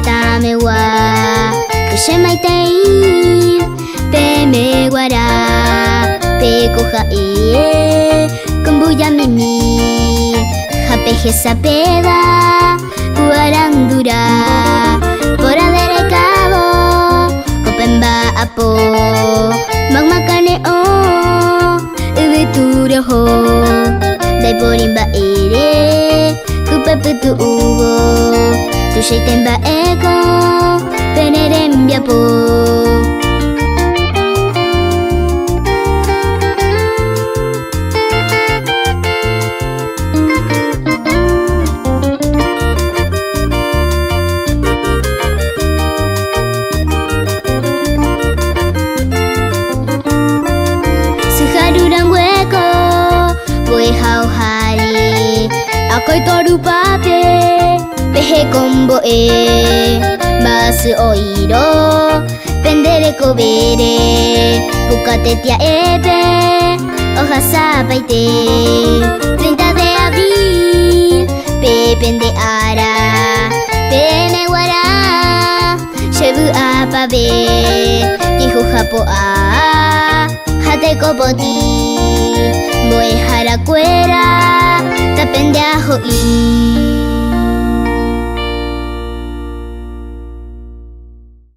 tame wa kushe mai tei pe me guara pe coja kumbuya mimi jape jesapeda guarandura por adere cabo kopemba apo magmakane o ubeture ho dai porimba ere kupeputu uwo tu sheitemba eko penerembia po Akoi toru pape pehe kombo basu oiro pendere kobere bukate tia ebe hoja sapaite 30 de abril pepende ara pene guara shebu apabe kihu japo a hate kopoti boe hara kuera tapende ajo